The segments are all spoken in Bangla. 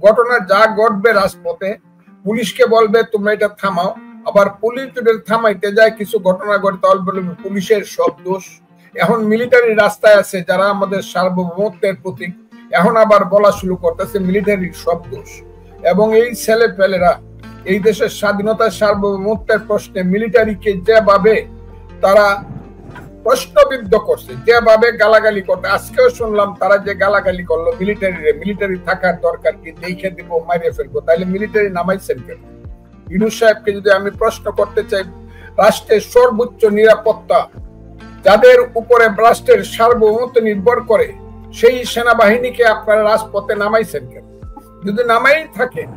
ঘটনা যা ঘটবে রাজপথে পুলিশকে বলবে তোমরা এটা থামাও, আবার পুলিশ যদি থামাইতে যায় কিছু ঘটনা ঘটে তাহলে বলবে পুলিশের সব দোষ। এখন মিলিটারি রাস্তায় আছে যারা আমাদের সার্বভৌমত্বের প্রতীক, এখন আবার বলা শুরু করতেছে মিলিটারির সব দোষ। এবং এই ছেলে পেলেরা এই দেশের স্বাধীনতা সার্বভৌমত্বের প্রশ্নে মিলিটারিকে যেভাবে তারা প্রশ্নবিদ্ধ করছে, যেভাবে গালাগালি করতে, আজকেও শুনলাম তারা যে গালাগালি করলো মিলিটারি থাকার দরকার কি, দেখে দিব মারিয়ে ফেলবো, তাহলে মিলিটারি নামাইছেন কেন? ইউনূস সাহেবকে যদি আমি প্রশ্ন করতে চাই, রাষ্ট্রের সর্বোচ্চ নিরাপত্তা যাদের উপরে রাষ্ট্রের সার্বভৌমত্ব নির্ভর করে সেই সেনাবাহিনীকে আপনারা রাজপথে নামাইছেন কেন? যদি নামাই থাকেন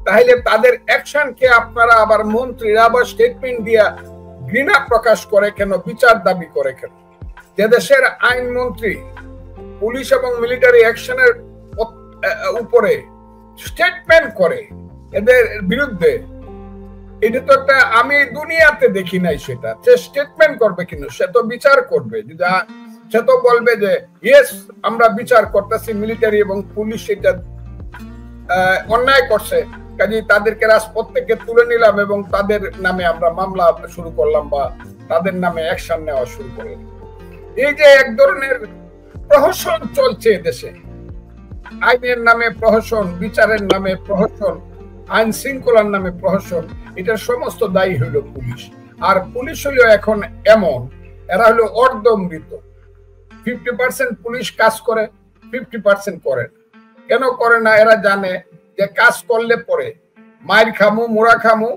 তাহলে তাদের অ্যাকশনকে আপনারা আবার মন্ত্রীরা আবার স্টেটমেন্ট দিয়া ঘৃণা প্রকাশ করে কেন, বিচার দাবি করে কেন? যে দেশের আইনমন্ত্রী পুলিশ এবং মিলিটারি অ্যাকশনের উপরে স্টেটমেন্ট করে এদের বিরুদ্ধে, এটা তো একটা আমি দুনিয়াতে দেখি নাই। সেটা সে স্টেটমেন্ট করবে কিন্তু সে তো বিচার করবে, সে তো বলবে যে ইয়েস আমরা বিচার করতেছি, মিলিটারি এবং পুলিশ এটা অন্যায় করছে, কাজে তাদেরকে রাজপথ থেকে তুলে নিলাম এবং তাদের নামে আমরা মামলা শুরু করলাম বা তাদের নামে অ্যাকশন নেওয়া শুরু করলাম। এই যে এক ধরনের প্রহসন চলছে দেশে, আইনের নামে প্রহসন, বিচারের নামে প্রহসন, আইন শৃঙ্খলার নামে প্রহসন, এটার সমস্ত দায়ী হইল পুলিশ। আর পুলিশ হইল এখন এমন, এরা হলো অর্ধমৃত। 50% পুলিশ কাজ করে, 50% করে না। কেন করে না? এরা জানে যে কাজ করলে পরে মার খামু, মোড়া খামু,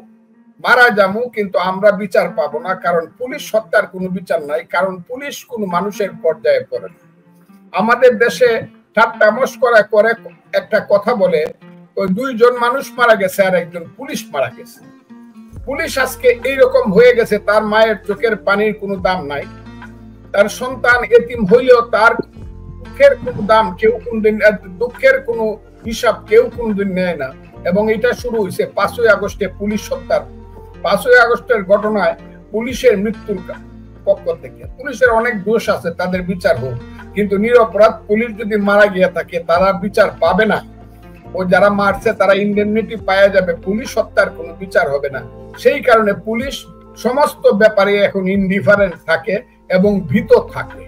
মারা যামু, কিন্তু আমরা বিচার পাবো না, কারণ পুলিশ হত্যার কোনো বিচার নাই, কারণ পুলিশ কোনো মানুষের পর্যায়ে পড়ে না। আমাদের দেশে ঠাট্টা মশকরা করে একটা কথা বলে, ওই 2 জন মানুষ মারা গেছে আর একজন পুলিশ মারা গেছে। পুলিশ আজকে এইরকম হয়ে গেছে, তার মায়ের চোখের পানির কোনো দাম নাই, তার সন্তান এতিম হইলেও তার দুঃখের কোনো দাম কেউ কোনদিন, দুঃখের কোনো হিসাব কেউ কোনদিন নেয় না। এবং এটা শুরু হয়েছে 5ই আগস্টে পুলিশ হত্যার, 5ই আগস্টের ঘটনায় পুলিশের মৃত্যুর পক্ষ থেকে। পুলিশের অনেক দোষ আছে, তাদের বিচার হোক, কিন্তু নিরপরাধ পুলিশ যদি মারা গিয়ে থাকে তারা বিচার পাবে না। ও যারা মারছে তারা ইন্ডেমনিটি পাওয়া যাবে, পুলিশ হত্যার কোনো বিচার হবে না। সেই কারণে পুলিশ সমস্ত ব্যাপারে এখন ইনডিফারেন্ট থাকে এবং ভীত থাকে,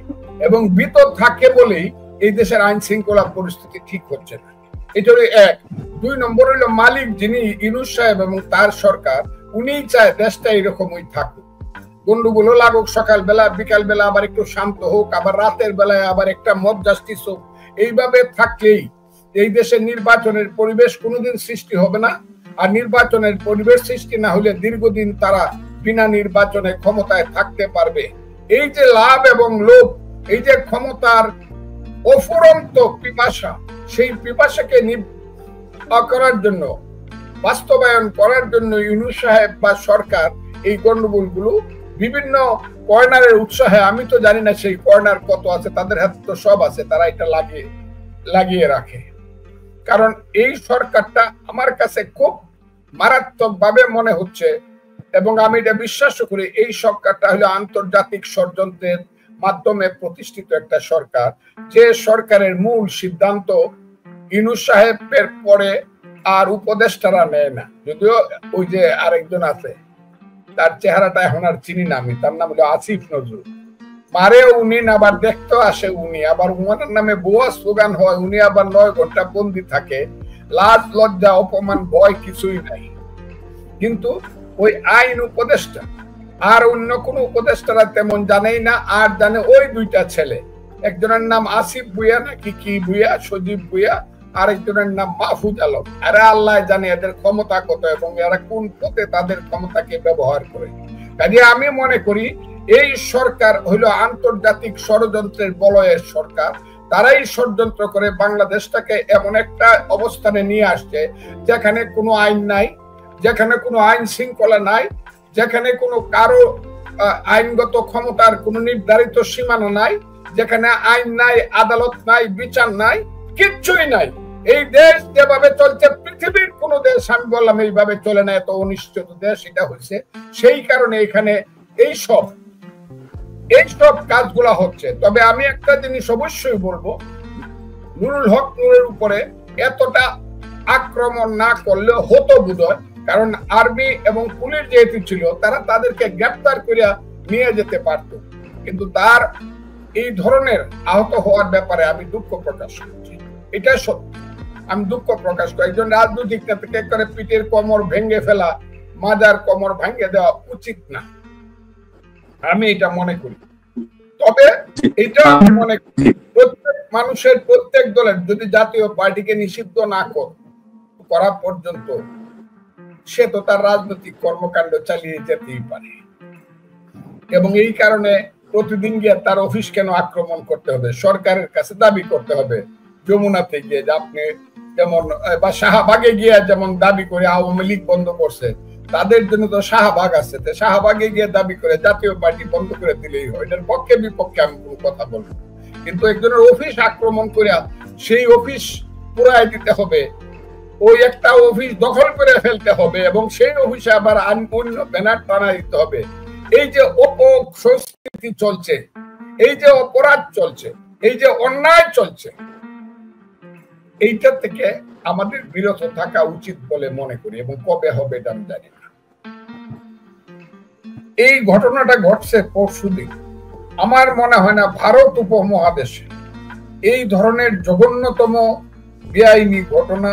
এবং ভীত থাকে বলেই এই দেশের আইন শৃঙ্খলা পরিস্থিতি ঠিক হচ্ছে না। এটা হলো 1। 2 নম্বর হলো মালিক যিনি ইউনূস সাহেব এবং তার সরকার, উনিই চায় দেশটা এরকমই থাকুক, গন্ডগোলও লাগুক, সকালবেলা বিকালবেলা আবার একটু শান্ত হোক, আবার রাতের বেলায় আবার একটা মব জাস্টিস হোক। এইভাবে থাকলেই এই দেশের নির্বাচনের পরিবেশ কোনোদিন সৃষ্টি হবে না। আর নির্বাচনের পরিবেশ সৃষ্টি না হলে দীর্ঘদিন তারা বিনা নির্বাচনে ক্ষমতায় থাকতে পারবে। এই যে লাভ এবং লোভ, এই যে ক্ষমতার অফুরন্ত পিপাসা, সেই পিপাসাকে করার জন্য, বাস্তবায়ন করার জন্য ইউনূস সাহেব বা সরকার এই গন্ডগোলগুলো বিভিন্ন কর্নারের উৎসাহে, আমি তো জানি না সেই কর্নার কত আছে, তাদের হাতে তো সব আছে, তারা এটা লাগিয়ে রাখে। কারণ এই সরকারটা আমার কাছে খুব মারাত্মক ভাবে মনে হচ্ছে, এবং আমি এটা বিশ্বাস করি এই সরকারটা হলো আন্তর্জাতিক ষড়যন্ত্রের মাধ্যমে প্রতিষ্ঠিত একটা সরকার, যে সরকারের মূল সিদ্ধান্ত ইউনূস সাহেবের পরে আর উপদেষ্টারা নেয় না। যদিও ওই যে আরেকজন আছে, তার চেহারাটা এখন আর চিনি না আমি, তার নাম হলো আসিফ নজরুল, মারে উনি, আবার দেখতে আসে উনি, আবার উনার নামে ভুয়া স্লোগান হয়, উনি আবার 9 ঘন্টা বন্দি থাকে, লাজ লজ্জা অপমান ভয় কিছুই নাই। কিন্তু ওই আইন উপদেষ্টা আর অন্য কোন উপদেষ্টারা তেমন জানেই না, আর জানে ওই 2টা ছেলে, একজনের নাম আসিফ ভুইয়া নাকি কি ভুইয়া, সজীব ভুইয়া, আরেকজনের নাম মাহফুজ আলম। আরে আল্লাহ জানে এদের ক্ষমতা কত এবং এরা কোন পথে তাদের ক্ষমতাকে ব্যবহার করে। কাজে আমি মনে করি এই সরকার হইল আন্তর্জাতিক ষড়যন্ত্রের বলয়ের সরকার। তারাই ষড়যন্ত্র করে বাংলাদেশটাকে এমন একটা অবস্থানে নিয়ে আসছে যেখানে কোনো আইন নাই, যেখানে কোনো আইন শৃঙ্খলা নাই, যেখানে কোনো কারো আইনগত ক্ষমতার কোনো নির্ধারিত সীমানা নাই, যেখানে আইন নাই, আদালত নাই, বিচার নাই, কিচ্ছুই নাই। এই দেশ যেভাবে চলছে পৃথিবীর কোন দেশ আমি বললাম এইভাবে চলে না, এত অনিশ্চিত দেশ এটা হয়েছে। সেই কারণে এখানে এইসব কাজগুলা হচ্ছে। তবে আমি একটা জিনিস অবশ্যই বলবো, নুরুল হক নূরের উপরে এতটা আক্রমণ না করলে হতো বোধহয়, কারণ আর্মি এবং পুলিশ যেহেতু ছিল তারা তাদেরকে গ্রেপ্তার করে নিয়ে যেতে পারত। কিন্তু তার এই ধরনের আহত হওয়ার ব্যাপারে আমি দুঃখ প্রকাশ করছি। এটা সত্যি, আমি দুঃখ প্রকাশ করি। একজন রাজনৈতিক নেতাকে করে পিঠের কোমর ভেঙে ফেলা, মাজার কোমর ভেঙে দেওয়া উচিত না, আমি এটা মনে করি। তবে এটা আমি মনে করি প্রত্যেক মানুষের, প্রত্যেক দলের যদি জাতীয় পার্টিকে নিষিদ্ধ না করা পর্যন্ত সে তো তার রাজনৈতিক কর্মকাণ্ড চালিয়ে যেতেই পারে। এবং এই কারণে প্রতিদিন গিয়ে তার অফিস কেন আক্রমণ করতে হবে, সরকারের কাছে দাবি করতে হবে। যমুনাতে গিয়ে যে আপনি যেমন, বা শাহবাগে গিয়ে যেমন দাবি করে আওয়ামী লীগ বন্ধ করছে, তাদের জন্য তো শাহবাগ আছে, শাহবাগে গিয়ে দাবি করে জাতীয় পার্টি বন্ধ করে দিলেই হয়। এটার পক্ষে বিপক্ষে আমি কোনো কথা বলবো, কিন্তু একজনের অফিস আক্রমণ করে সেই অফিস পুরাই দিতে হবে, ওই একটা অফিস দখল করে ফেলতে হবে এবং সেই অফিসে আবার অন্য ব্যানার টানা দিতে হবে। এই যে অপসংস্কৃতি চলছে, এই যে অপরাধ চলছে, এই যে অন্যায় চলছে, এইটা থেকে আমাদের বিরত থাকা উচিত বলে মনে করি। এবং কবে হবে এটা আমি জানি না। এই ঘটনাটা ঘটছে পরশুদিন। আমার মনে হয় না ভারত উপমহাদেশে এই ধরনের জঘন্যতম বেআইনি ঘটনা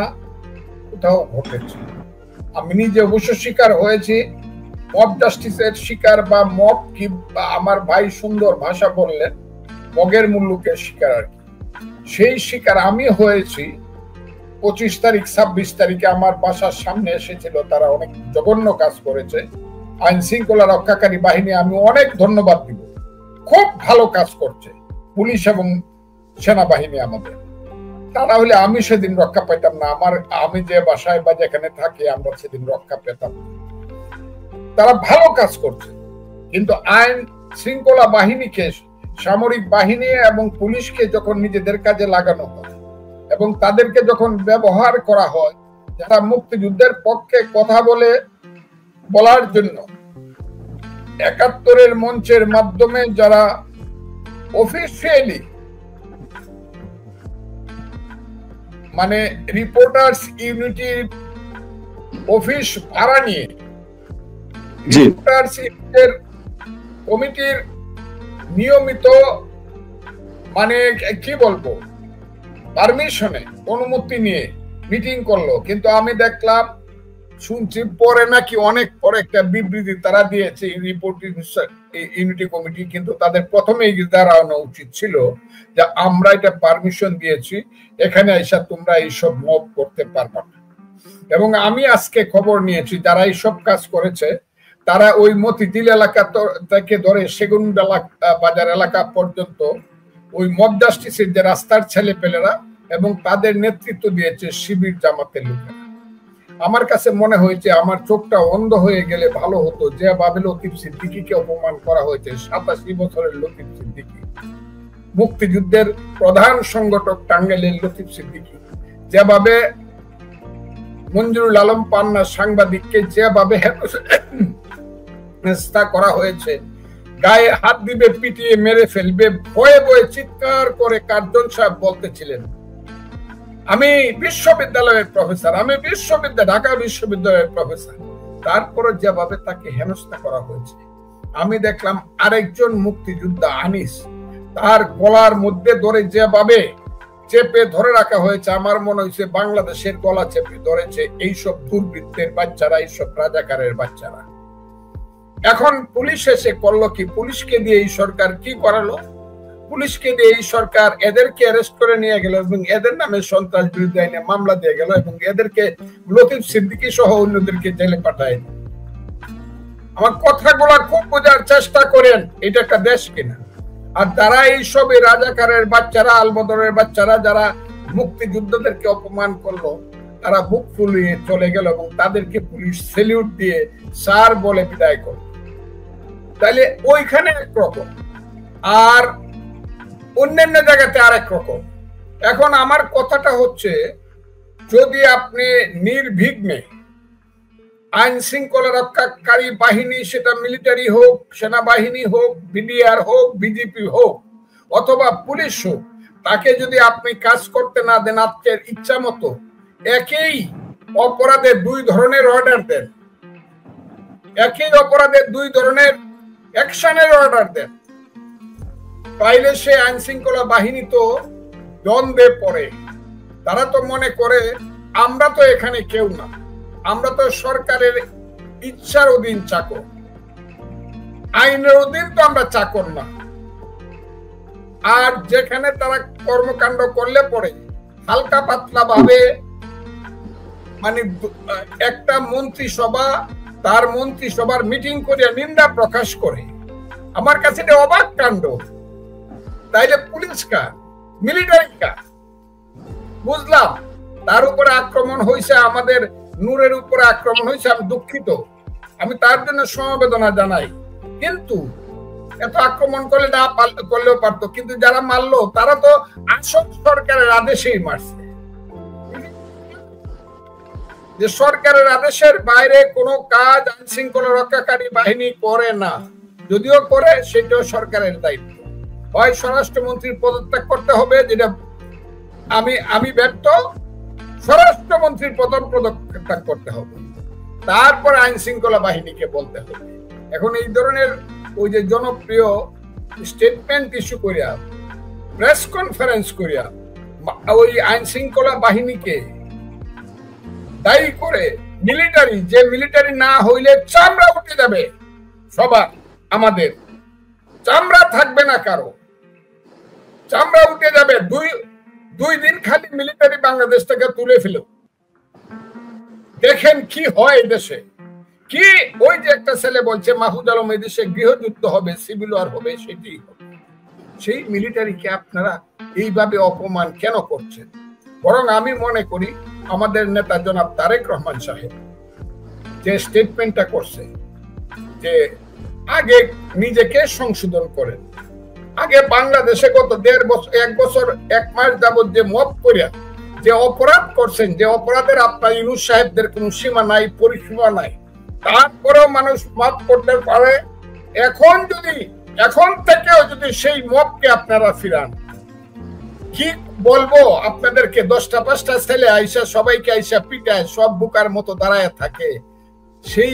কোথাও ঘটেছে। আমি নিজে অবশ্য শিকার হয়েছি, মব জাস্টিসের শিকার, বা মব কি, আমার ভাই সুন্দর ভাষা বললেন, মগের মুল্লুকের শিকার আর কি। সেই শিকার আমি হয়েছি। 25 তারিখ 26 তারিখে আমার বাসার সামনে এসেছিল, তারা অনেক জঘন্য কাজ করেছে। আইন শৃঙ্খলা রক্ষাকারী বাহিনী আমি অনেক ধন্যবাদ দিব, খুব ভালো কাজ করছে পুলিশ এবং সেনাবাহিনী আমাদের। তারা হলে আমি সেদিন রক্ষা পেতাম না, আমি যে বাসায় বা যেখানে থাকি আমরা সেদিন রক্ষা পেতাম না। তারা ভালো কাজ করছে, কিন্তু আইন শৃঙ্খলা বাহিনীকে, সামরিক বাহিনী এবং পুলিশকে যখন নিজেদের কাজে লাগানো হয় এবং তাদেরকে যখন ব্যবহার করা হয়, যারা মুক্তিযুদ্ধের পক্ষে কথা বলার জন্য ৭১-এর মঞ্চের মাধ্যমে যারা অফিসিয়ালি, মানে রিপোর্টার্স ইউনিটির অফিস ভাড়া নিয়ে রিপোর্টার্স ইউনিটের কমিটির নিয়মিত, মানে কি বলবো, পারমিশনে, অনুমতি নিয়ে মিটিং করলো। কিন্তু আমি দেখলাম, শুনছি পরে নাকি অনেক পরে একটা বিবৃতি তারা দিয়েছে রিপোর্টিং ইউনিটি কমিটি, কিন্তু তাদের প্রথমেই দাঁড়ানো উচিত ছিল যে আমরা এটা পারমিশন দিয়েছি, এখানে এসে তোমরা এইসব মব করতে পারবে না। এবং আমি আজকে খবর নিয়েছি যারা এইসব কাজ করেছে তারা ওই মতিঝিল এলাকা থেকে ধরে সেগুনডালা বাজার এলাকা পর্যন্ত ওই মব জাস্টিসের যে রাস্তার ছেলেপেলেরা এবং তাদের নেতৃত্ব দিয়েছে শিবির জামাতের লোকেরা। আমার কাছে মনে হয়েছে আমার চোখটা অন্ধ হয়ে গেলে ভালো হতো, যেভাবে লতিফ সিদ্দিকীকে অপমান করা হয়েছে, 87 বছরের লতিফ সিদ্দিকী, মুক্তিযুদ্ধের প্রধান সংগঠক টাঙ্গাইলের লতিফ সিদ্দিকী, যেভাবে মঞ্জুরুল আলম পান্না সাংবাদিককে যেভাবে হেনস্থা করা হয়েছে, গায়ে হাত দিবে, পিটিয়ে মেরে ফেলবে, ভয়ে ভয়ে চিৎকার করে কার্জন সাহেব বলতেছিলেন। আমি বিশ্ববিদ্যালয়ের প্রফেসর, ঢাকা বিশ্ববিদ্যালয়ের প্রফেসর, তারপরে যেভাবে তাকে হেনস্থা করা হয়েছে। আমি দেখলাম আরেকজন মুক্তিযোদ্ধা আনিস, তার গলার মধ্যে ধরে যেভাবে চেপে ধরে রাখা হয়েছে, আমার মনে হয়েছে বাংলাদেশের গলা চেপে ধরেছে এইসব দুর্বৃত্তের বাচ্চারা, এইসব রাজাকারের বাচ্চারা। এখন পুলিশ এসে করলো কি? পুলিশকে দিয়ে এই সরকার কি করালো? পুলিশকে দিয়ে এই সরকার এদেরকে অ্যারেস্ট করে নিয়ে গেল এবং এদের নামে সন্ত্রাস বিরোধী আইনে মামলা দিয়ে গেল এবং এদেরকে, লতিফ সিদ্দিকী সহ অন্যদেরকে জেলে পাঠায়। আমার কথাগুলো খুব বোঝার চেষ্টা করেন, এটা একটা দেশ কিনা। আর তারা এইসব রাজাকারের বাচ্চারা, আলবদরের বাচ্চারা যারা মুক্তিযোদ্ধাদেরকে অপমান করলো, তারা বুক ফুলিয়ে চলে গেল এবং তাদেরকে পুলিশ সেলিউট দিয়ে স্যার বলে বিদায় করল। তাহলে ওইখানে একরকম, আর অন্যান্য জায়গাতে আরেক রকম। এখন আমার কথাটা হচ্ছে, যদি আপনি নির্বিঘ্নে আইন শৃঙ্খলা রক্ষাকারী বাহিনী, সেটা মিলিটারি হোক, সেনাবাহিনী হোক, বিডিআর হোক, বিজেপি হোক অথবা পুলিশ হোক, তাকে যদি আপনি কাজ করতে না দেন আজকের ইচ্ছা মতো, একই অপরাধে দুই ধরনের অর্ডার দেন, একই অপরাধে দুই ধরনের অ্যাকশনের অর্ডার দেন, তাইলে সে আইন শৃঙ্খলা বাহিনী তো দ্বন্দ্বে পড়ে। তারা তো মনে করে আমরা তো এখানে কেউ না, আমরা তো সরকারের ইচ্ছার অধীন চাকর, আইনের অধীন তো আমরা চাকর না। আর যেখানে তারা কর্মকাণ্ড করলে পড়ে হালকা পাতলা ভাবে, মানে একটা মন্ত্রিসভা তার মন্ত্রিসভার মিটিং করে নিন্দা প্রকাশ করে, আমার কাছে এটা অবাক কাণ্ড। তাইলে পুলিশ কার, মিলিটারি কার? বুঝলাম তার উপরে আক্রমণ হয়েছে, আমাদের নূরের উপরে আক্রমণ হয়েছে, আমি দুঃখিত, আমি তার জন্য সমবেদনা জানাই। কিন্তু এত আক্রমণ করলে না করলেও পারতো, কিন্তু যারা মারলো তারা তো আসল সরকারের আদেশেই মারছে। যে সরকারের আদেশের বাইরে কোনো কাজ আইন শৃঙ্খলা রক্ষাকারী বাহিনী করে না, যদিও করে সেটাও সরকারের দায়িত্ব। হয় স্বরাষ্ট্রমন্ত্রীর পদত্যাগ করতে হবে, যেটা আমি ব্যর্থ, স্বরাষ্ট্রমন্ত্রীর পদত্যাগ করতে হবে, তারপর আইন শৃঙ্খলা বাহিনীকে বলতে হবে। এখন এই ধরনের ওই যে জনপ্রিয় স্টেটমেন্ট ইস্যু করিয়া, প্রেস কনফারেন্স করিয়া ওই আইন শৃঙ্খলা বাহিনীকে দায়ী করে মিলিটারি, যে মিলিটারি না হইলে চামড়া উঠে যাবে সবার, আমাদের চামড়া থাকবে না কারো, চামড়া উঠে যাবে। দুই দিন খালি মিলিটারি বাংলাদেশ থেকে তুলে ফেল, দেখেন কি হয় দেশে। কি ওই যে একটা ছেলে বলছে মাহফুজ আলম এই দেশে গৃহযুদ্ধ হবে, সিভিল ওয়ার হবে, সেটি হবে। সেই মিলিটারিকে আপনারা এইভাবে অপমান কেন করছেন? বরং আমি মনে করি আমাদের নেতা জনাব তারেক রহমান সাহেব যে স্টেটমেন্টটা করছে, যে আগে নিজেকে সংশোধন করেন। আগে বাংলাদেশে গত 1.5 বছর 1 বছর 1 মাস যাবত যে মত করিয়া যে অপরাধ করছেন, যে অপরাধের আপনার ইউনূস সাহেবদের কোনো সীমা নাই, পরিসীমা নাই, তারপরেও মানুষ মাফ করতে পারে। এখন থেকেও যদি সেই মতকে আপনারা ফিরান, কি বলবো আপনাদেরকে, 10টা 5টা ছেলে আইসা সবাইকে আইসা পিটায়, সব বুকার মতো দাঁড়ায় থাকে, সেই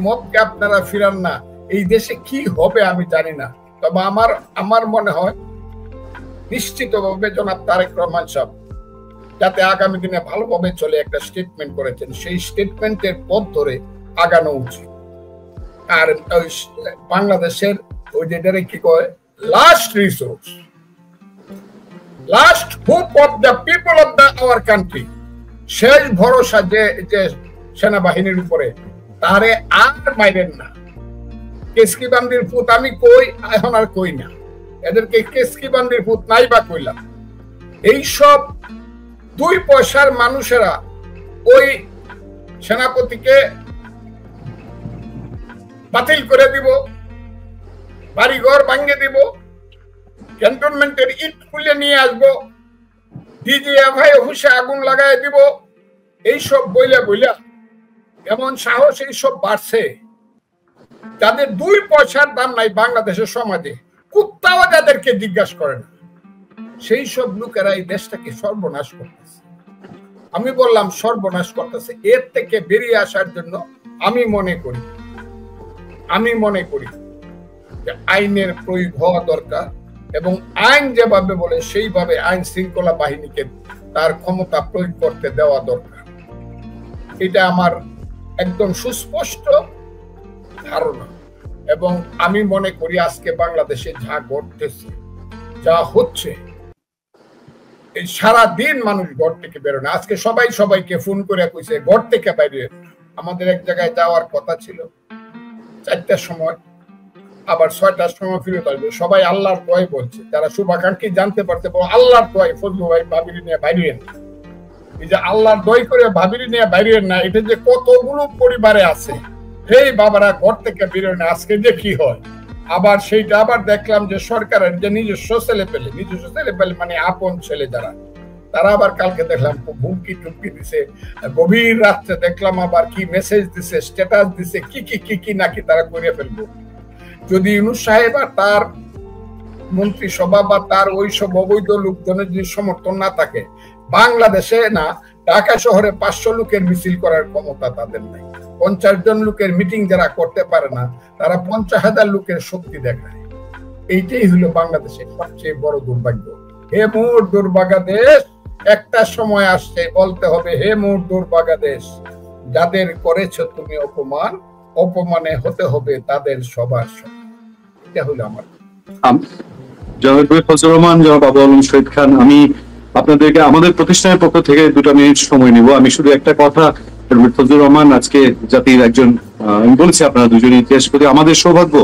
মতকে আপনারা ফিরান না, এই দেশে কি হবে আমি জানি না। তবে আমার মনে হয় নিশ্চিতভাবে জনাব তারেক রহমান সাহেব যাতে আগামী দিনে ভালোভাবে চলে একটা স্টেটমেন্ট করেছেন, সেই স্টেটমেন্টের পথ ধরে আগানো উচিত। আর বাংলাদেশের ওই যেটারে কি কয়, last resource, last hope of the people of our country, শেষ ভরসা যে সেনাবাহিনীর উপরে, তারে আর মাইরেন না। কেসকিবান্দির ফুত আমি কই, এখন আর কই না, এদেরকে কেসকিবান্দির ফুত নাই বা কইলাম। এইসব 2 পয়সার মানুষেরা ওই সেনাপতিকে বাতিল করে দিব, বাড়িঘর ভাঙিয়ে দিব, ক্যান্টনমেন্টের ইট খুলে নিয়ে আসবো, ডিজিএফআই অফিসে আগুন লাগাই দিব, এইসব বইলা এমন সাহস এইসব বাড়ছে যাদের 2 পয়সার দাম নাই বাংলাদেশের সমাজে, কুত্তাও যাদেরকে জিজ্ঞাসা করে না, সেই সব লোকেরা এই দেশটাকে সর্বনাশ করতেছে। আমি বললাম সর্বনাশ করতেছে। এর থেকে বেরিয়ে আসার জন্য আমি মনে করি যে আইনের প্রয়োগ হওয়া দরকার, এবং আইন যেভাবে বলে সেইভাবে আইন শৃঙ্খলা বাহিনীকে তার ক্ষমতা প্রয়োগ করতে দেওয়া দরকার। এটা আমার একদম সুস্পষ্ট ধারণা। এবং আমি মনে করি আজকে বাংলাদেশে যা ঘটতেছে, যা হচ্ছে, এই সারাদিন মানুষ ঘর থেকে বেরোয় না। আজকে সবাইকে ফোন করে কইছে ঘর থেকে বাইরে। আমাদের এক জায়গায় যাওয়ার কথা ছিল 4টার সময়, আবার 6টার সময় ফিরত আসবে। সবাই আল্লাহর দোয়াই বলছে, যারা শুভাকাঙ্ক্ষী জানতে পারছে আল্লাহর দোয়াই, ফজলু ভাই ভাবিরি নিয়ে বাইরে না, এই যে আল্লাহর দোয়াই করে ভাবিরি নিয়ে বাইরে না, এটা যে কতগুলো পরিবারে আছে, এই বাবারা ঘর থেকে বেরোয় না। আজকে যে কি হয়, আবার সেইটা আবার দেখলাম যে সরকারের যে নিজস্ব ছেলে পেলে মানে আপন ছেলে যারা, তারা আবার কালকে দেখলাম হুমকি টুমকি দিছে, গভীর রাত্রে দেখলাম আবার কি মেসেজ দিছে, স্ট্যাটাস দিছে, কি নাকি তারা করে ফেলবো। যদি ইউনূস সাহেব আর তার মন্ত্রিসভা বা তার ওই সব অবৈধ লোকজনের যদি সমর্থন না থাকে, বাংলাদেশে না ঢাকা শহরে 500 লোকের মিছিল করার ক্ষমতা তাদের নাই। 50 জন লোকের মিটিং যারা করতে পারে না, তারা 50,000 লোকের শক্তি দেখায়। এইটাই হলো বাংলাদেশের সবচেয়ে বড় দুর্ভাগ্য। হে মোর দুর্ভাগা দেশ, একটা সময় আসছে বলতে হবে, হে মোর দুর্ভাগা দেশ, যাদের করেছ তুমি অপমান, অপমানে হতে হবে তাদের সবার সঙ্গে। এটা হলো আমার। জনাব ফজলুর রহমান, জনাব আবু আলম শহীদ খান, আমি আপনাদেরকে আমাদের প্রতিষ্ঠানের পক্ষ থেকে 2 মিনিট সময় নিব। আমি শুধু একটা কথা, ফজলুর রহমান আজকে জাতির একজন, আমি বলছি আপনারা দুজনই ইতিহাস প্রতি আমাদের সৌভাগ্য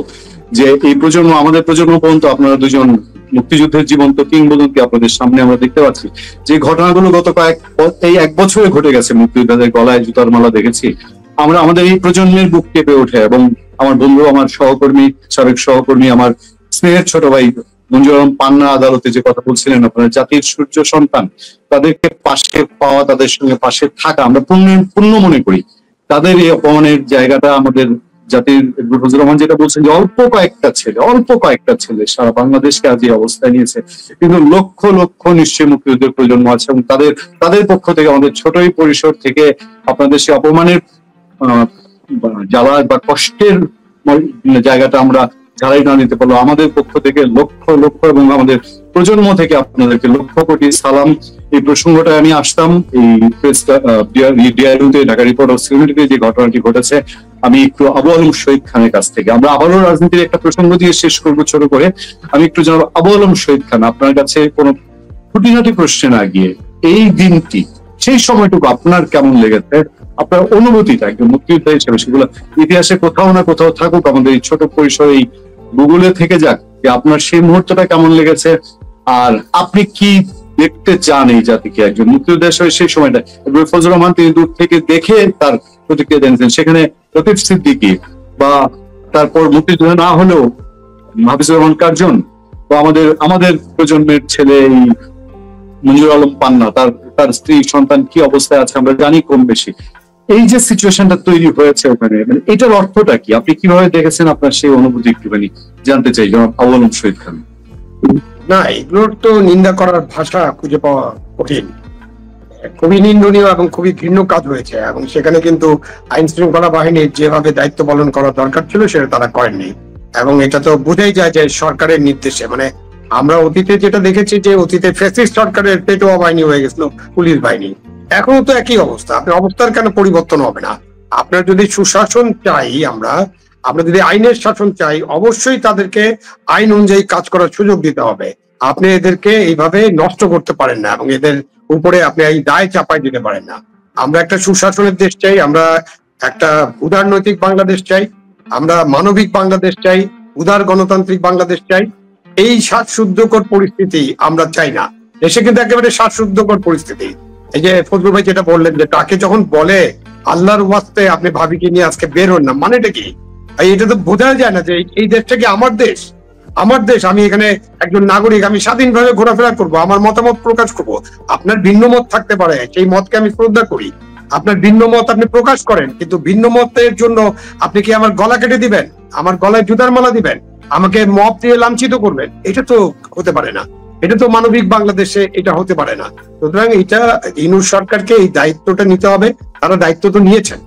যে এই প্রজন্ম, আমাদের প্রজন্ম পর্যন্ত আপনারা দুজন মুক্তিযুদ্ধের জীবন্ত কিংবদন্তি আপনাদের সামনে আমরা দেখতে পাচ্ছি। যে ঘটনাগুলো গত এই 1 বছরে ঘটে গেছে, মুক্তিযোদ্ধাদের গলায় জুতার মালা দেখেছি আমরা, আমাদের এই প্রজন্মের বুক কেঁপে ওঠে। এবং আমার বন্ধু, আমার সহকর্মী, সাবেক সহকর্মী, আমার স্নেহের ছোট ভাই মঞ্জুর আলম পান্না আদালতে যে কথা বলছিলেন, আপনারা জাতির সূর্য সন্তান, তাদেরকে পাশে পাওয়া, তাদের সঙ্গে পাশে থাকা আমরা পূর্ণ মনে করি। তাদের এই অপমানের জায়গাটা আমাদের জাতির, ফজলুর রহমান যেটা বলছেন যে অল্প কয়েকটা ছেলে সারা বাংলাদেশকে আজ এই অবস্থায় নিয়েছে, কিন্তু লক্ষ লক্ষ নিশ্চয়ই মুক্তিযুদ্ধের প্রজন্ম আছে এবং তাদের পক্ষ থেকে, আমাদের ছোটই পরিসর থেকে আপনাদের সে অপমানের জ্বালা বা কষ্টের জায়গাটা আমরা ঝাড়াই না দিতে পারলো, আমাদের পক্ষ থেকে লক্ষ লক্ষ এবং আমাদের প্রজন্ম থেকে আপনাদেরকে লক্ষ কোটি সালাম। এই প্রসঙ্গটা আমি আসতাম এই ঢাকা রিপোর্টার্স ইউনিটিতে যে ঘটনাটি ঘটেছে, আমি একটু আবু আলম শহীদ খানের কাছ থেকে, আমরা আবারও রাজনীতির একটা প্রসঙ্গ দিয়ে শেষ করবো ছোট করে, আমি একটু জানাবো আবু আলম শহীদ খান, আপনার কাছে কোনো খুঁটিনাটি প্রশ্নে না গিয়ে এই দিনটি, সেই সময়টুকু আপনার কেমন লেগেছে, আপনার অনুভূতিটা একজন মুক্তিযোদ্ধা হিসেবে, সেগুলো ইতিহাসে কোথাও না কোথাও থাকুক, আমাদের এই ছোট পরিসরে এই গুগলে থেকে যাক, যে আপনার সেই মুহূর্তটা কেমন লেগেছে, আর আপনি কি দেখতে চান এই জাতিকে একজন মুক্তিযোদ্ধা হিসেবে সেই সময়টা। ফজলুর রহমান তিনি দূর থেকে দেখে তার প্রতিক্রিয়া জানিয়েছেন, সেখানে লতিফ সিদ্দিকী বা তারপর মুক্তিযোদ্ধা না হলেও হাফিজুর রহমান কার্জন বা আমাদের প্রজন্মের ছেলে মঞ্জুর আলম পান্না, তার স্ত্রী সন্তান কি অবস্থায় আছে আমরা জানি কম বেশি। এই যে সিচুয়েশনটা তৈরি হয়েছে ওখানে, মানে এটার অর্থটা কি, আপনি কিভাবে দেখেছেন, আপনার সেই অনুভূতি একটুখানি জানতে চাই জনাব আবু আলম শহীদ খান। না, এগুলোর তো নিন্দা করার ভাষা খুঁজে পাওয়া কঠিন, খুবই নিন্দনীয় এবং খুবই ঘৃণ্য কাজ হয়েছে। এবং সেখানে কিন্তু আইন শৃঙ্খলা বাহিনীর যেভাবে দায়িত্ব পালন করা দরকার ছিল সেটা তারা করেননি। এবং এটা তো বোঝাই যায় যে সরকারের নির্দেশে, মানে আমরা অতীতে যেটা দেখেছি যে অতীতে ফ্যাসিস্ট সরকারের পেটোয়া বাহিনী হয়ে গেছিল পুলিশ বাহিনী, এখনো তো একই অবস্থা। আপনার অবস্থার কেন পরিবর্তন হবে না? আপনার যদি সুশাসন চাই, আমরা যদি আইনের শাসন চাই, অবশ্যই তাদেরকে আইন অনুযায়ী কাজ করার সুযোগ দিতে হবে। আপনি এদেরকে এইভাবে নষ্ট করতে পারেন না এবং এদের উপরে আপনি এই দায় চাপাই দিতে পারেন না। আমরা একটা সুশাসনের দেশ চাই, আমরা একটা উদারনৈতিক বাংলাদেশ চাই, আমরা মানবিক বাংলাদেশ চাই, উদার গণতান্ত্রিক বাংলাদেশ চাই। এই শ্বাসরুদ্ধকর পরিস্থিতি আমরা চাই না। দেশে কিন্তু একেবারে শ্বাসরুদ্ধকর পরিস্থিতি। এই যে ফজলুর ভাই যেটা বললেন যে তাকে যখন বলে আল্লাহর ওয়াস্তে আপনি ভাবিকে নিয়ে আজকে বের হন না, মানেটা কি? এটা তো বোঝা যায় না যে এই দেশটা কি আমার দেশ? আমি এখানে একজন নাগরিক, আমি স্বাধীনভাবে ঘোরাফেরা করব, আমার মতামত প্রকাশ করব। আপনার ভিন্ন মত থাকতে পারে, সেই মতকে আমি শ্রদ্ধা করি। আপনার ভিন্ন মত আপনি প্রকাশ করেন, কিন্তু ভিন্ন মতের জন্য আপনি কি আমার গলা কেটে দিবেন, আমার গলায় জুতার মালা দিবেন, আমাকে মব দিয়ে লাঞ্ছিত করবেন? এটা তো হতে পারে না। এটা তো মানবিক বাংলাদেশে এটা হতে পারে না। সুতরাং এটা ইউনূস সরকারকে এই দায়িত্বটা নিতে হবে। তারা দায়িত্ব তো নিয়েছেন,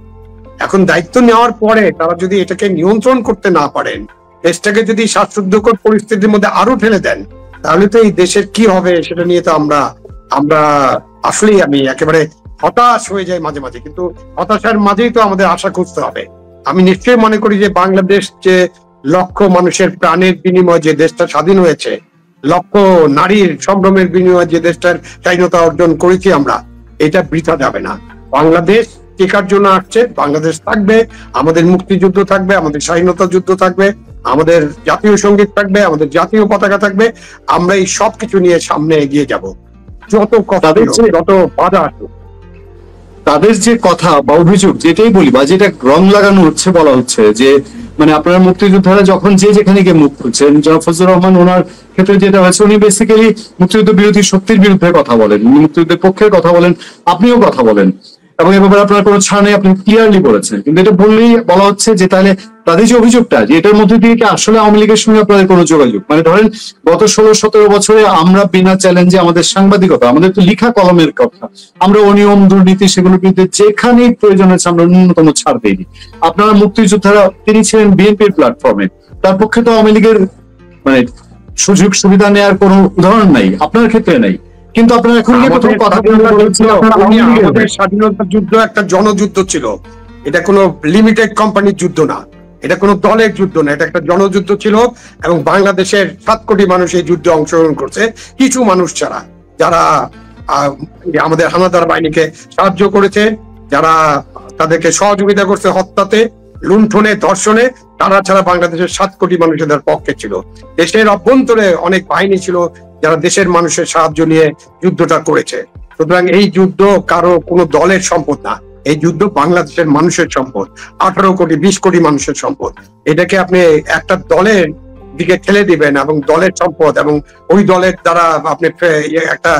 এখন দায়িত্ব নেওয়ার পরে তারা যদি এটাকে নিয়ন্ত্রণ করতে না পারেন, দেশটাকে যদি শ্বাসরুদ্ধকর পরিস্থিতির মধ্যে আরো ঠেলে দেন, তাহলে তো এই দেশের কি হবে সেটা নিয়ে তো আমরা আসলেই আমি একেবারে হতাশ হয়ে যাই মাঝে মাঝে। কিন্তু হতাশার মাঝেই তো আমাদের আশা খুঁজতে হবে। আমি নিশ্চয়ই মনে করি যে বাংলাদেশ যে লক্ষ মানুষের প্রাণের বিনিময়ে যে দেশটা স্বাধীন হয়েছে, লক্ষ নারীর সম্ভ্রমের বিনিময়ে যে দেশটার স্বাধীনতা অর্জন করেছি আমরা, এটা বৃথা যাবে না। বাংলাদেশ টিকার জন্য আসছে, বাংলাদেশ থাকবে, আমাদের মুক্তিযুদ্ধ থাকবে, আমাদের স্বাধীনতা যুদ্ধ থাকবে, আমাদের জাতীয় সঙ্গীত থাকবে, আমাদের জাতীয় পতাকা থাকবে। আমরা এই সবকিছু নিয়ে সামনে এগিয়ে যাব, যত কথা যত বাধা আসুক। তাদের যে কথা বা অভিযোগ যেটাই বলি বা যেটা রং লাগানো হচ্ছে, বলা হচ্ছে যে মানে আপনারা মুক্তিযোদ্ধারা যখন যেখানে গিয়ে মুখ খুলছেন, জনাব ফজলুর রহমান ওনার ক্ষেত্রে যেটা হয়েছে, উনি বেসিক্যালি মুক্তিযুদ্ধ বিরোধী শক্তির বিরুদ্ধে কথা বলেন, উনি মুক্তিযুদ্ধের পক্ষের কথা বলেন, আপনিও কথা বলেন। এবং এ ব্যাপারে আপনার কোনো ছাড় নেই, আপনি ক্লিয়ারলি বলেছেন। কিন্তু এটা বললেই বলা হচ্ছে যে তাহলে তাদের যে অভিযোগটা যে এটার মধ্যে দিয়ে কি আসলে আওয়ামী লীগের সঙ্গে আপনাদের কোনো যোগাযোগ, মানে ধরেন গত 16-17 বছরে আমরা বিনা চ্যালেঞ্জে আমাদের সাংবাদিকতা, আমাদের তো লিখা কলমের কথা, আমরা অনিয়ম দুর্নীতি সেগুলোর বিরুদ্ধে যেখানেই প্রয়োজন হয়েছে আমরা ন্যূনতম ছাড় দিইনি। আপনারা মুক্তিযোদ্ধারা তিনি ছিলেন বিএনপির প্ল্যাটফর্মে, তার পক্ষে তো আওয়ামী লীগের মানে সুযোগ সুবিধা নেওয়ার কোনো উদাহরণ নাই, আপনার ক্ষেত্রে নাই। কিন্তু আপনারা এখন স্বাধীনতা যুদ্ধ একটা জনযুদ্ধ ছিল, এটা কোনো লিমিটেড কোম্পানির যুদ্ধ না, এটা কোনো দলের যুদ্ধ না, এটা একটা জনযুদ্ধ ছিল। এবং বাংলাদেশের 7 কোটি মানুষ এই যুদ্ধে অংশগ্রহণ করছে, কিছু মানুষ ছাড়া, যারা আমাদের হানাদার বাহিনীকে সাহায্য করেছে, যারা তাদেরকে সহযোগিতা করছে হত্যাতে, লুণ্ঠনে, ধর্ষণে, তারা ছাড়া বাংলাদেশের 7 কোটি মানুষ এদের পক্ষে ছিল। দেশের অভ্যন্তরে অনেক বাহিনী ছিল যারা দেশের মানুষের সাহায্য নিয়ে যুদ্ধটা করেছে। সুতরাং এই যুদ্ধ কারো কোনো দলের সম্পদ না, এই যুদ্ধ বাংলাদেশের মানুষের সম্পদ, 18 কোটি 20 কোটি মানুষের সম্পদ। এটাকে আপনি একটা দলের দিকে ঠেলে দিবেন এবং দলের সম্পদ এবং ওই দলের দ্বারা আপনি একটা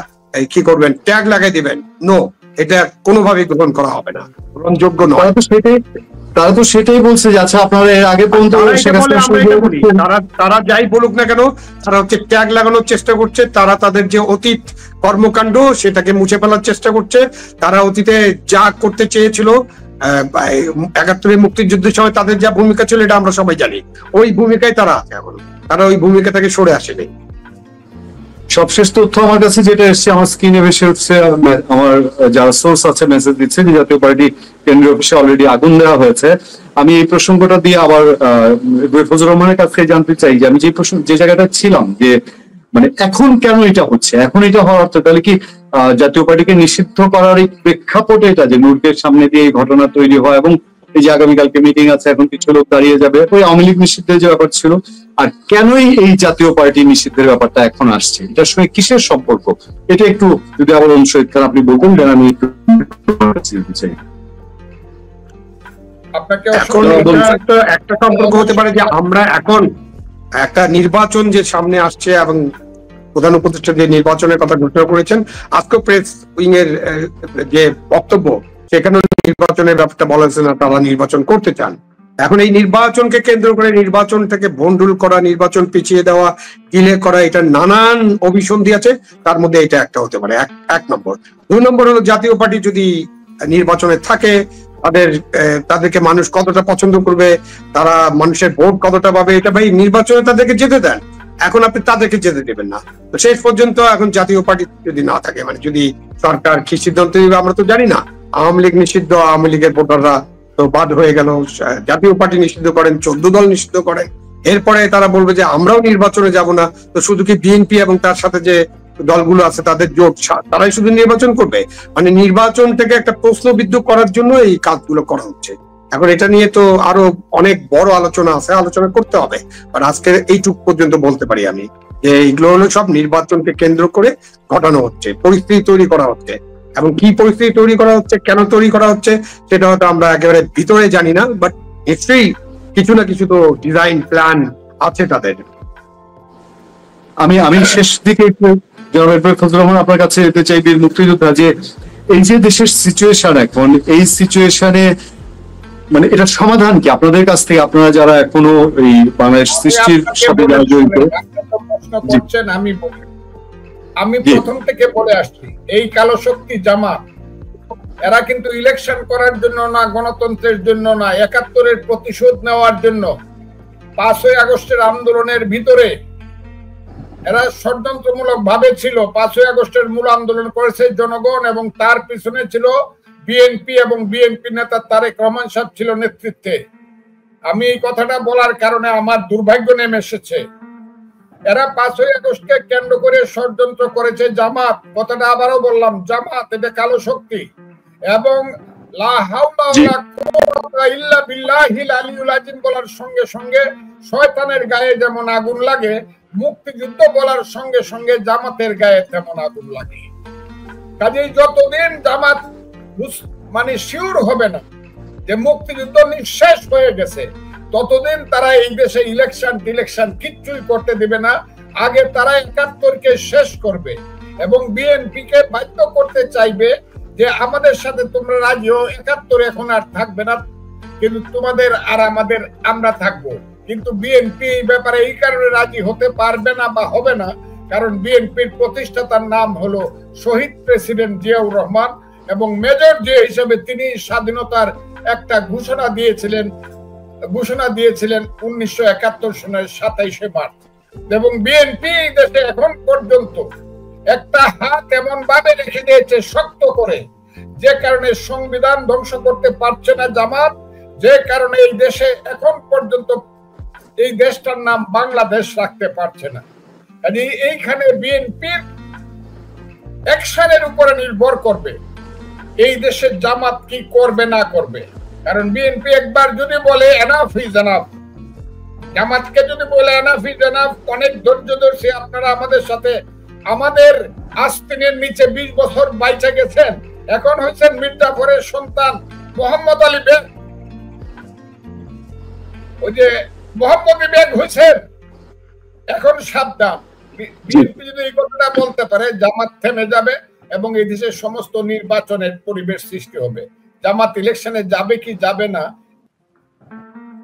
কি করবেন, ট্যাগ লাগাই দিবেন, নো, এটা কোনোভাবেই গ্রহণ করা হবে না, গ্রহণযোগ্য নয়। তারা তো সেটাই বলছে যে আচ্ছা আপনারা এর আগে পর্যন্ত তারা যাই বলুক না কেন, তারা হচ্ছে ট্যাগ লাগানোর চেষ্টা করছে, তারা তাদের যে অতীত কর্মকাণ্ড সেটাকে মুছে ফেলার চেষ্টা করছে। তারা অতীতে যা করতে চেয়েছিল 71 মুক্তিযুদ্ধের সময় তাদের যা ভূমিকা ছিল এটা আমরা সবাই জানি, ওই ভূমিকায় তারা আছে এখন, তারা ওই ভূমিকা থেকে সরে আসেনি। সবশেষ তথ্য আমার কাছে যেটা এসছে, আমার স্ক্রিনে ভেসে উঠছে, আমার যারা সোর্স আছে মেসেজ দিচ্ছে যে জাতীয় পার্টি কেন্দ্রীয় অফিসে অলরেডি আগুন দেওয়া হয়েছে। আমি এই প্রসঙ্গটা দিয়ে আবার ফজলুর রহমানের কাছে জানতে চাই যে আমি যে জায়গাটা ছিলাম, যে মানে এখন কেন এটা হচ্ছে, এখন এটা হওয়ার অর্থ তাহলে কি জাতীয় পার্টিকে নিষিদ্ধ করার এই প্রেক্ষাপটে এটা যে মুরগের সামনে দিয়ে এই ঘটনা তৈরি হয়, এবং এই যে আগামীকালকে মিটিং আছে, এখন কিছু লোক দাঁড়িয়ে যাবে, ওই আওয়ামী লীগ নিষিদ্ধের যে ব্যাপার ছিল, আর কেনই এই জাতীয় পার্টি নিষিদ্ধের ব্যাপারটা এখন আসছে, এটার সঙ্গে কিসের সম্পর্ক, এটা একটু যদি আবার শহীদ খান আপনি বলতেন, যেন আমি একটু চাই। এখন একটা সম্পর্ক হতে পারে যে আমরা এখন একটা নির্বাচন যে সামনে আসছে এবং প্রধান উপদেষ্টা যে নির্বাচনের কথা ঘোষণা করেছেন, আজকে প্রেস উইং এর যে বক্তব্য সেখানে নির্বাচনের ব্যাপারটা বলা হয়েছে না, তারা নির্বাচন করতে চান। এখন এই নির্বাচনকে কেন্দ্র করে নির্বাচন থেকে ভন্ডুল করা, নির্বাচন পিছিয়ে দেওয়া, ডিলে করা, এটা নানান অভিসন্ধি আছে, তার মধ্যে এটা একটা হতে পারে এক নম্বর। 2 নম্বর হলো জাতীয় পার্টি যদি নির্বাচনে থাকে, তাদেরকে মানুষ কতটা পছন্দ করবে, তারা মানুষের ভোট কতটা পাবে, এটা ভাই নির্বাচনে তাদেরকে যেতে দেন। এখন আপনি তাদেরকে যেতে দেবেন না, তো শেষ পর্যন্ত এখন জাতীয় পার্টি যদি না থাকে, মানে যদি সরকার কি সিদ্ধান্ত নেবে আমরা তো জানি না। আওয়ামী লীগ নিষিদ্ধ, আওয়ামী লীগের ভোটাররা তো বাদ হয়ে গেল, জাতীয় পার্টি নিষিদ্ধ করেন, 14 দল নিষিদ্ধ করেন, এরপরে তারা বলবে যে আমরাও নির্বাচনে যাব না, তো শুধু কি বিএনপি এবং তার সাথে যে দলগুলো আছে তাদের জোট, তারাই শুধু নির্বাচন করবে? মানে নির্বাচনটাকে একটা প্রশ্নবিদ্ধ করার জন্য এই কাজগুলো করা হচ্ছে। এখন এটা নিয়ে তো আরো অনেক বড় আলোচনা আছে, আলোচনা করতে হবে, আর আজকে এইটুক পর্যন্ত বলতে পারি আমি যে এইগুলো হলো সব নির্বাচনকে কেন্দ্র করে ঘটানো হচ্ছে, পরিস্থিতি তৈরি করা হচ্ছে। এবং কি পরিস্থিতি তৈরি করা হচ্ছে, কেন তৈরি করা হচ্ছে, সেটা হয়তো আমরা একেবারে ভিতরে জানি না, বাট নিশ্চয়ই কিছু না কিছু তো ডিজাইন প্ল্যান আছে তাদের। আমি শেষ দিকে একটু ফজলুর রহমান আপনার কাছে যেতে চাই, বীর মুক্তিযোদ্ধা, যে এই যে দেশের সিচুয়েশন এখন, এই সিচুয়েশনে মানে এটা সমাধান কি আপনাদের কাছ থেকে, আপনারা যারা এখনো এই বাংলাদেশ সৃষ্টির সাথে যারা জড়িত? আমি প্রথম থেকে বলে আসছি, এই কালো শক্তি জামাত এরা কিন্তু ইলেকশন করার জন্য না, গণতন্ত্রের জন্য না, 71-এর প্রতিশোধ নেওয়ার জন্য, 5ই আগস্টের আন্দোলনের ভিতরে এরা ষড়যন্ত্রমূলক ভাবে ছিল। 5ই আগস্টের মূল আন্দোলন করেছে জনগণ, এবং তার পিছনে ছিল বিএনপি, এবং বিএনপি নেতা তারেক রহমান সাহেব ছিল নেতৃত্বে। আমি এই কথাটা বলার কারণে আমার দুর্ভাগ্য নেমে এসেছে। এরা 5ই আগস্টকে কেন্দ্র করে ষড়যন্ত্র করেছে জামাত, কথাটা আবারও বললাম, জামাত এটা কালো শক্তি। এবং লা হাওলা ওয়ালা কুওয়াতা ইল্লা বিল্লাহিল আলিয়্যুল আযীম বলার সঙ্গে সঙ্গে শয়তানের গায়ে যেমন আগুন লাগে, মুক্তিযুদ্ধ বলার সঙ্গে সঙ্গে জামাতের গায়ে তেমন আগুন লাগে। কাজেই যতদিন জামাত মানে শিওর হবে না যে মুক্তিযুদ্ধ নিঃশেষ হয়ে গেছে, ততদিন তারা এই দেশে ইলেকশন কিচ্ছুই করতে দিবে না। আগে তারা 71-কে শেষ করবে এবং বিএনপি কে বাধ্য করতে চাইবে যে আমাদের সাথে তোমরা রাজিও ৭১ এখন আর থাকবে না, কিন্তু তোমাদের আর আমাদের আমরা থাকবো। কিন্তু বিএনপি এই ব্যাপারে এই কারণে রাজি হতে পারবে না বা হবে না, কারণ বিএনপির প্রতিষ্ঠাতার নাম হলো শহীদ প্রেসিডেন্ট জিয়াউর রহমান, এবং মেজর জিয়া হিসেবে তিনি স্বাধীনতার একটা ঘোষণা দিয়েছিলেন 19৭১ সনের ২৭শে মার্চ। এবং বিএনপি দেশে এখন পর্যন্ত একটা হাত এমন ভাবে রেখে দিয়েছে শক্ত করে, যে কারণে সংবিধান ধ্বংস করতে পারছে না জামাত, যে কারণে এই দেশে এখন পর্যন্ত এই দেশটার নাম বাংলাদেশ রাখতে পারছে না। এইখানে বিএনপির অ্যাকশনের উপরে নির্ভর করবে এই দেশের জামাত কি করবে না করবে। কারণ বিএনপি একবার যদি বলে এনাফ ইজ এনাফ, জামাতকে যদি বলে এনাফ ইজ এনাফ, অনেক ধৈর্যদর্শী আপনারা আমাদের সাথে আমাদের আস্তিনের নিচে ২০ বছর বাইচে গেছেন, এখন হয়েছেন মির্জাফরের সন্তান মোহাম্মদ আলী বেগ, ওই যে মোহাম্মদ বেগ হয়েছেন, এখন সাবধান। বিএনপি যদি এই কথাটা বলতে পারে জামাত থেমে যাবে এবং এই দেশের সমস্ত নির্বাচনের পরিবেশ সৃষ্টি হবে। জামাত ইলেকশনে যাবে কি যাবে না,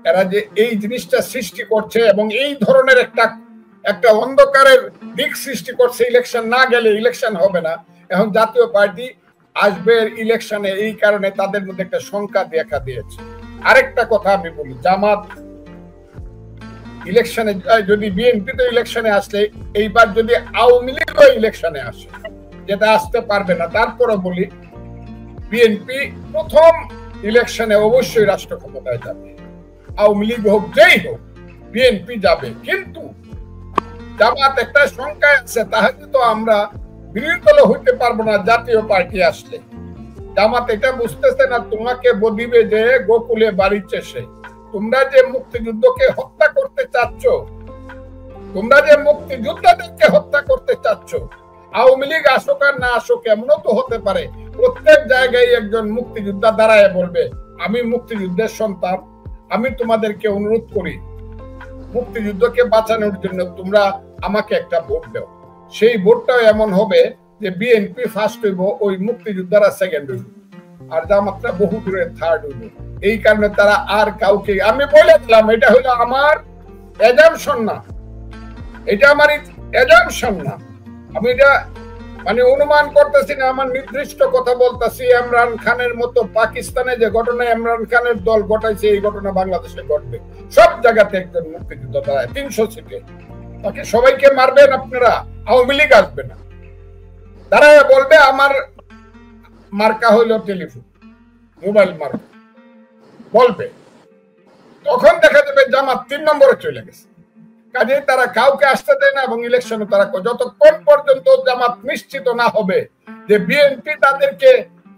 এরা যে এই জিনিসটা সৃষ্টি করছে এবং এই ধরনের একটা অন্ধকারের দিক সৃষ্টি করছে, ইলেকশন না গেলে ইলেকশন হবে না। এখন জাতীয় পার্টি আসবে ইলেকশনে, এই কারণে তাদের মধ্যে একটা শঙ্কা দেখা দিয়েছে। আরেকটা কথা আমি বলি, জামাত ইলেকশনে যদি বিএনপি তো ইলেকশনে আসলে, এইবার যদি আওয়ামী লীগ ইলেকশনে আসে, যেটা আসতে পারবে না, তারপরে বলি বিএনপি প্রথম ইলেকশনে অবশ্যই রাষ্ট্র ক্ষমতায় যাবে। আওয়ামী লীগ হোক যেই হোক বিএনপি যাবে, কিন্তু জামাত একটা শঙ্কা আছে, তাহলে তো আমরা বিরোধী দল হইতে পারবো না জাতীয় পার্টি আসলে। জামাত এটা বুঝতেছে না, তোমাকে বদিবে যে গোকুলে বাড়িছে সে। তোমরা যে মুক্তিযুদ্ধকে হত্যা করতে চাচ্ছ, তোমরা যে মুক্তিযোদ্ধাদেরকে হত্যা করতে চাচ্ছ, আওয়ামী লীগ আসুক আর না আসুক, এমনও তো হতে পারে প্রত্যেক জায়গায় একজন মুক্তিযোদ্ধা দাঁড়ায় বলবে আমি মুক্তিযুদ্ধের সন্তান, আমি তোমাদেরকে অনুরোধ করি মুক্তিযুদ্ধকে বাঁচানোর জন্য তোমরা আমাকে একটা ভোট দাও। সেই ভোটটাও এমন হবে যে বিএনপি ফার্স্ট হইব, ওই মুক্তিযোদ্ধারা সেকেন্ড হইব, আর জামাতরা বহু দূরে থার্ড হইব। এই কারণে তারা আর কাউকে, আমি বলে দিলাম এটা হলো আমার অ্যাজাম্পশন না, এটা আমার অ্যাজাম্পশন না, আমি এটা মানে অনুমান করতেছি না, আমার নির্দিষ্ট কথা বলতেছি। ইমরান খানের মতো পাকিস্তানে যে ঘটনা ইমরান খানের দল ঘটাইছে, এই ঘটনা বাংলাদেশে ঘটবে। সব জায়গাতে একজন মুক্তিযোদ্ধা দাঁড়ায় ৩০০ সিটে, তাকে সবাইকে মারবেন আপনারা, আওয়ামী লীগ আসবে না, দাঁড়ায় বলবে আমার মার্কা হইল টেলিফোন, মোবাইল মার্কা বলবে, তখন দেখা যাবে জামাত ৩ নম্বরে চলে গেছে। কাজে তারা কাউকে আসতে দেয় না, এবং ইলেকশনে তারা যতক্ষণ পর্যন্ত জামাত নিশ্চিত না হবে যে বিএনপি তাদেরকে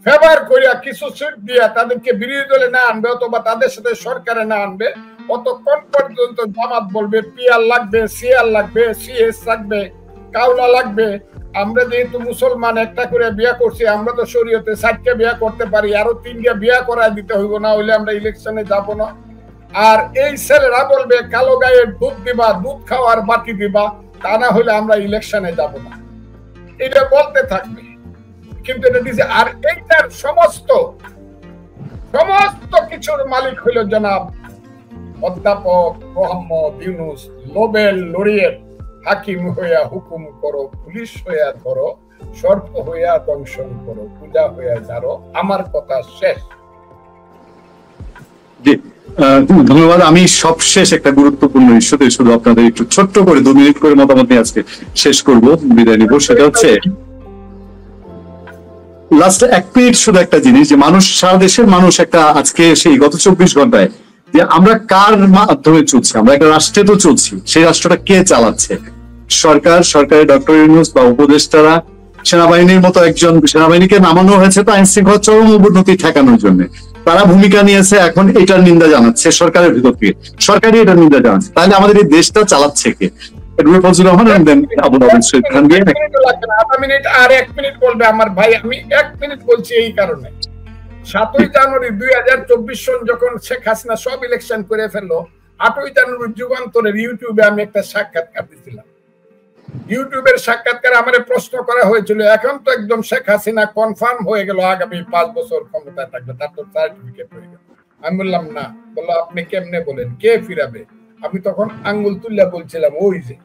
ফেভার করিয়া কিছু সিট দিয়া তাদেরকে বিরোধী দলে না আনবে অথবা তাদের সাথে সরকারে না আনবে, ততক্ষণ পর্যন্ত জামাত বলবে পিআর লাগবে, সিআর লাগবে, সিএস লাগবে, কাউলা লাগবে। আমরা যেহেতু মুসলমান একটা করে বিয়া করছি, আমরা তো শরীয়তে 4টে বিয়া করতে পারি, আরো 3টে বিয়া করায় দিতে হইব, না হইলে আমরা ইলেকশনে যাব না। আর এই ছেলেরা বলবে কালো গায়ের দুধ দিবা, দুধ খাওয়ার বাকি দিবা, তা না হলে আমরা ইলেকশনে যাব না, এটা বলতে থাকবে। কিন্তু এটা দিছে, আর এইটার সমস্ত কিছুর মালিক হইল জনাব অধ্যাপক মোহাম্মদ ইউনূস, নোবেল লরিয়েট। হাকিম হইয়া হুকুম করো, পুলিশ হইয়া ধরো, সর্প হইয়া দংশন করো, পূজা হইয়া যারো, আমার কথা শেষ। ধন্যবাদ। আমি সবশেষ একটা গুরুত্বপূর্ণ ইস্যুতে শুধু আপনাদের একটু ছোট্ট করে 2 মিনিট করে মতামত নিয়ে আজকে শেষ করব, বিদায় নিব। সেটা হচ্ছে লাস্ট 1 মিনিট শুধু একটা জিনিস, যে মানুষ, সারা দেশের মানুষ একটা আজকে সেই গত 24 ঘন্টায় যে আমরা কার মাধ্যমে চলছি, আমরা একটা রাষ্ট্রে তো চলছি, সেই রাষ্ট্রটা কে চালাচ্ছে? সরকারের ডক্টর ইউনূস বা উপদেষ্টারা, সেনাবাহিনীর মতো একজন, সেনাবাহিনীকে নামানো হয়েছে তো আইন শৃঙ্খলা চরম অবনতি ঠেকানোর জন্য, তারা ভূমিকা নিয়েছে, এখন এটার নিন্দা জানাচ্ছে সরকারের ভিতর থেকে, সরকারই এটার নিন্দা জানাচ্ছে। তাহলে আমাদের এই দেশটা চালাচ্ছে কে? ফজলুর রহমান আবু নবীন শহীদ খান দিয়ে 1 মিনিট বলবে আমার ভাই, আমি 1 মিনিট বলছি এই কারণে, 7ই জানুয়ারি 2024 সন যখন শেখ হাসিনা সব ইলেকশন করে ফেললো, 8ই জানুয়ারি যুগান্তরের ইউটিউবে আমি একটা সাক্ষাৎকার দিয়েছিলাম। ইউটিউবের সাক্ষাৎকারে আমার প্রশ্ন করা হয়েছিল, এখন তো একদম শেখ হাসিনা কনফার্ম হয়ে গেল আগামী 5 বছর ক্ষমতায় থাকবে, তার তো সার্টিফিকেট হয়ে গেল। আমি বললাম না। বললো আপনি কেমনে বলেন, কে ফিরাবে? আমি তখন আঙ্গুল তুল্লা বলছিলাম ওই যে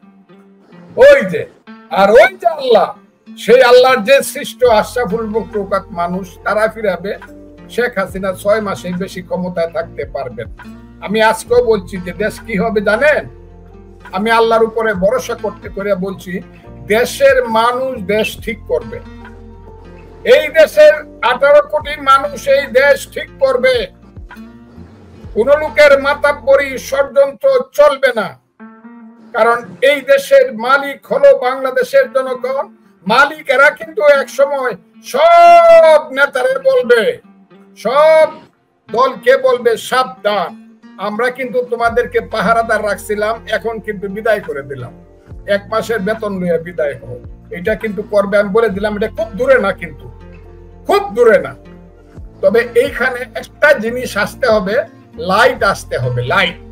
আর ওই যে আল্লাহ, সেই আল্লাহর যে সৃষ্ট আশরাফুল মাখলুকাত মানুষ, তারা ফিরাবে। শেখ হাসিনা 6 মাসের বেশি ক্ষমতায় থাকতে পারবেন। আমি আজকেও বলছি যে দেশ কি হবে জানেন? আমি আল্লাহর উপরে ভরসা করতে করে বলছি, দেশের মানুষ দেশ ঠিক করবে। এই দেশের 18 কোটি মানুষ এই দেশ ঠিক করবে। কোন লোকের মাতাব্বরি ষড়যন্ত্র চলবে না, কারণ এই দেশের মালিক হলো বাংলাদেশের জনগণ। মালিকেরা কিন্তু এক সময় সব নেতারে বলবে, সব দলকে বলবে সাবধান, আমরা কিন্তু তোমাদেরকে পাহারাদার রাখছিলাম, এখন কিন্তু বিদায় করে দিলাম, 1 মাসের বেতন লইয়া বিদায় হও। এটা কিন্তু করবে, আমি বলে দিলাম। এটা খুব দূরে না, কিন্তু খুব দূরে না। তবে এইখানে একটা জিনিস আসতে হবে, লাইট আসতে হবে, লাইট,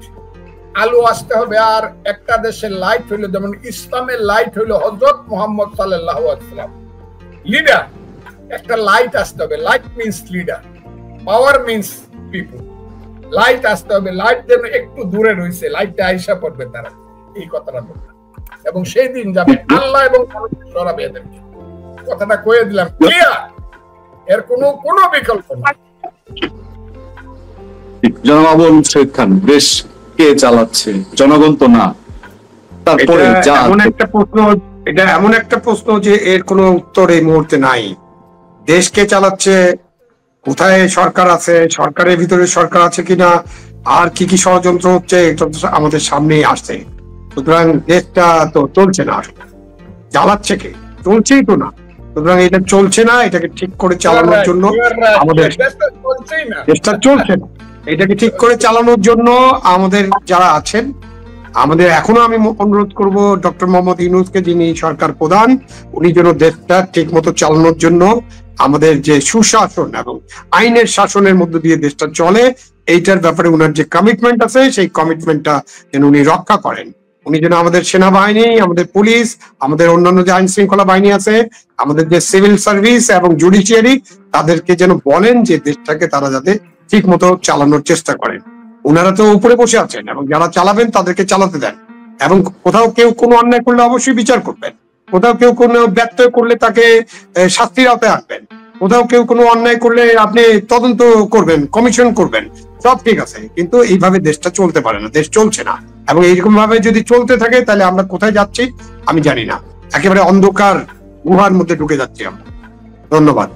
আলো আসতে হবে। আর একটা দেশের লাইট হইলো, যেমন ইসলামের লাইট হইলো হযরত মুহাম্মদ সাল্লাল্লাহু আলাইহি ওয়াসাল্লাম, লিডার। একটা লাইট আসতে হবে। লাইট মিন্স লিডার, পাওয়ার মিন্স পিপল। লাইট আসতে হবে। লাইট যেন একটু দূরে রয়েছে, লাইটটা আইসা পড়বে তারা, এই কথাটা বললাম। এবং সেই দিন যাবে আল্লাহ এবং সরাবে এদেরকে। কথাটা কয়ে দিলাম, ক্লিয়ার, এর কোনো বিকল্প নাই। জনাব আবু আলম শহীদ খান, দেশ কে চালাচ্ছে? জনগণ তো না। তারপরে এটা এমন একটা প্রশ্ন যে এর কোনো উত্তর এই মুহূর্তে নাই। দেশ কে চালাচ্ছে, কোথায় সরকার আছে, সরকারের ভিতরে সরকার আছে কিনা, আর কি কি ষড়যন্ত্র হচ্ছে, এটা আমাদের সামনেই আসছে। সুতরাং দেশটা তো চলছে না, চালাচ্ছে কে? চলছেই তো না। সুতরাং এটা চলছে না, এটাকে ঠিক করে চালানোর জন্য আমাদের দেশটা চলছে না, এটাকে ঠিক করে চালানোর জন্য আমাদের যারা আছেন, আমাদের এখনো আমি অনুরোধ করব ডক্টর মোহাম্মদ ইউনূসকে, যিনি সরকার প্রধান, উনি যেন দেশটা ঠিক মতো চালানোর জন্য আমাদের যে সুশাসন এবং আইনের শাসনের মধ্য দিয়ে দেশটা চলে, এইটার ব্যাপারে উনার যে কমিটমেন্ট আছে, সেই কমিটমেন্টটা যেন উনি রক্ষা করেন। উনি যেন আমাদের সেনাবাহিনী, আমাদের পুলিশ, আমাদের অন্যান্য যে আইন শৃঙ্খলা বাহিনী আছে, আমাদের যে সিভিল সার্ভিস এবং জুডিশিয়ারি, তাদেরকে যেন বলেন যে দেশটাকে তারা যাতে ঠিক মতো চালানোর চেষ্টা করেন। ওনারা তো উপরে বসে আছেন, এবং যারা চালাবেন তাদেরকে চালাতে দেন। এবং কোথাও কেউ কোনো অন্যায় করলে অবশ্যই বিচার করবেন, কোথাও কেউ কোনো ব্যত্যয় করলে তাকে শাস্তির আওতায় আনবেন, কোথাও কেউ কোনো অন্যায় করলে আপনি তদন্ত করবেন, কমিশন করবেন, সব ঠিক আছে। কিন্তু এইভাবে দেশটা চলতে পারে না, দেশ চলছে না। এবং এইরকম ভাবে যদি চলতে থাকে, তাহলে আমরা কোথায় যাচ্ছি আমি জানি না, একেবারে অন্ধকার গুহার মধ্যে ঢুকে যাচ্ছি আমরা। ধন্যবাদ।